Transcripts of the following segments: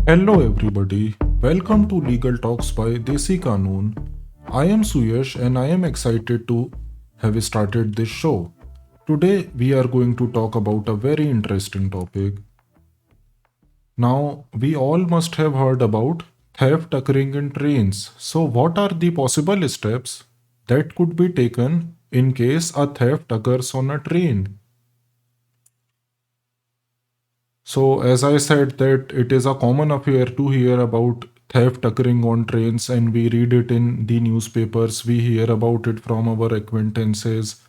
Hello everybody, welcome to Legal Talks by Desi Kanoon. I am Suyash and I am excited to have started this show. Today we are going to talk about a very interesting topic. Now, we all must have heard about theft occurring in trains. So, what are the possible steps that could be taken in case a theft occurs on a train? So, as I said, that it is a common affair to hear about theft occurring on trains, and we read it in the newspapers. We hear about it from our acquaintances,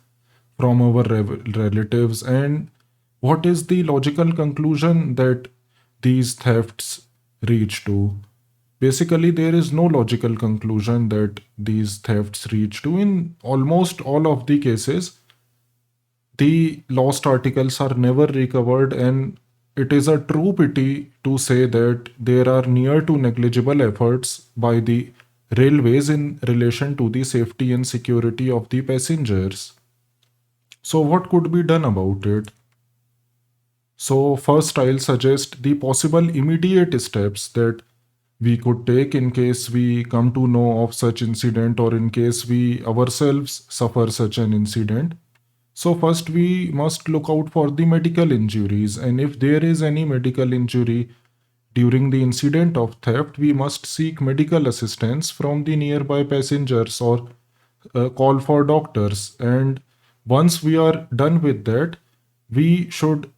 from our relatives. And what is the logical conclusion that these thefts reach to? Basically, there is no logical conclusion that these thefts reach to. In almost all of the cases, the lost articles are never recovered, and it is a true pity to say that there are near to negligible efforts by the railways in relation to the safety and security of the passengers. So, what could be done about it? So, first, I'll suggest the possible immediate steps that we could take in case we come to know of such incident or in case we ourselves suffer such an incident. So, first, we must look out for the medical injuries, and if there is any medical injury during the incident of theft, we must seek medical assistance from the nearby passengers or call for doctors. And once we are done with that, we should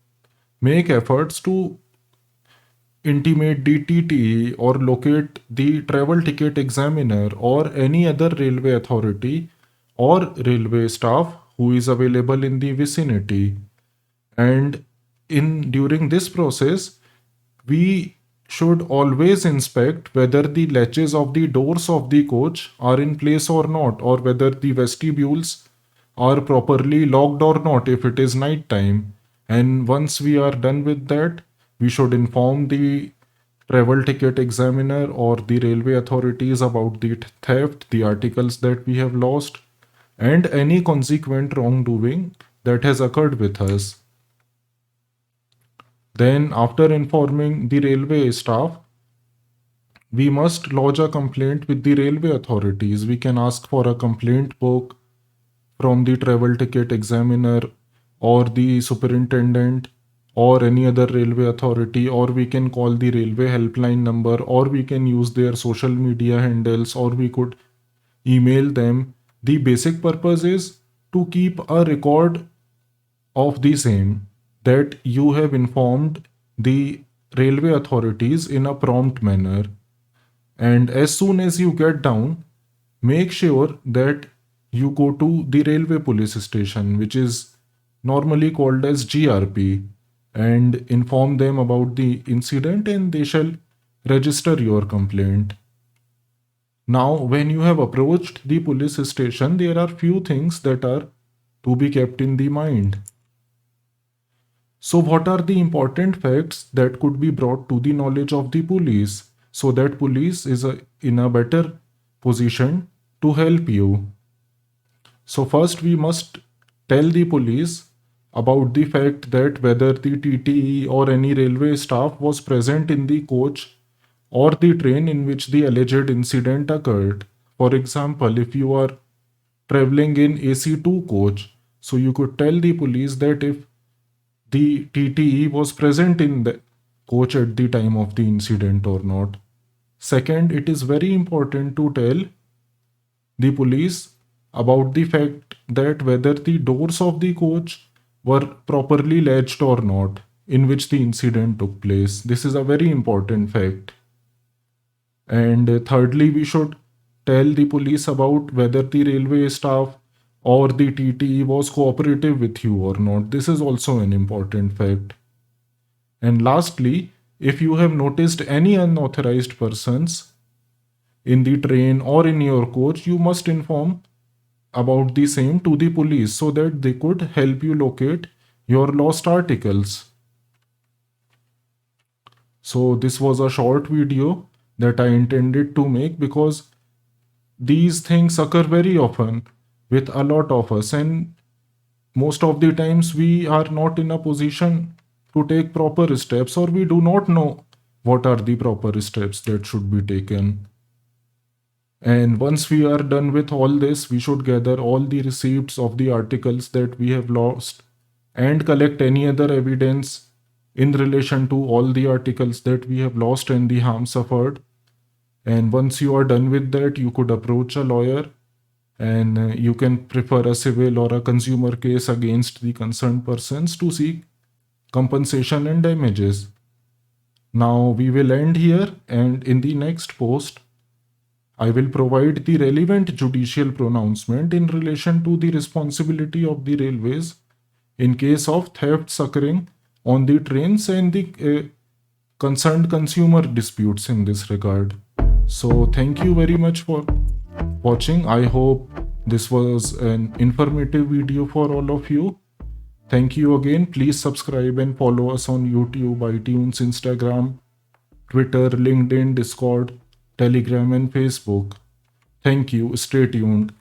make efforts to intimate the TTE or locate the travel ticket examiner or any other railway authority or railway staff who is available in the vicinity. And in during this process, we should always inspect whether the latches of the doors of the coach are in place or not, or whether the vestibules are properly locked or not if it is night time. And once we are done with that, we should inform the travel ticket examiner or the railway authorities about the theft, the articles that we have lost, and any consequent wrongdoing that has occurred with us. Then, after informing the railway staff, we must lodge a complaint with the railway authorities. We can ask for a complaint book from the travel ticket examiner or the superintendent or any other railway authority, or we can call the railway helpline number, or we can use their social media handles, or we could email them. The basic purpose is to keep a record of the same, that you have informed the railway authorities in a prompt manner. And as soon as you get down, make sure that you go to the railway police station, which is normally called as GRP, and inform them about the incident, and they shall register your complaint. Now, when you have approached the police station, there are few things that are to be kept in the mind. So, what are the important facts that could be brought to the knowledge of the police so that police is in a better position to help you? So, first, we must tell the police about the fact that whether the TTE or any railway staff was present in the coach or the train in which the alleged incident occurred. For example, if you are traveling in AC2 coach, so you could tell the police that if the TTE was present in the coach at the time of the incident or not. Second, it is very important to tell the police about the fact that whether the doors of the coach were properly latched or not in which the incident took place. This is a very important fact. And thirdly, we should tell the police about whether the railway staff or the TTE was cooperative with you or not. This is also an important fact. And lastly, if you have noticed any unauthorized persons in the train or in your coach, you must inform about the same to the police so that they could help you locate your lost articles. So, this was a short video that I intended to make because these things occur very often with a lot of us, and most of the times we are not in a position to take proper steps, or we do not know what are the proper steps that should be taken. And once we are done with all this, we should gather all the receipts of the articles that we have lost and collect any other evidence in relation to all the articles that we have lost and the harm suffered. And once you are done with that, you could approach a lawyer and you can prefer a civil or a consumer case against the concerned persons to seek compensation and damages. Now we will end here, and in the next post, I will provide the relevant judicial pronouncement in relation to the responsibility of the railways in case of thefts occurring on the trains and the concerned consumer disputes in this regard. So, thank you very much for watching. I hope this was an informative video for all of you. Thank you again. Please subscribe and follow us on YouTube, iTunes, Instagram, Twitter, LinkedIn, Discord, Telegram, and Facebook. Thank you. Stay tuned.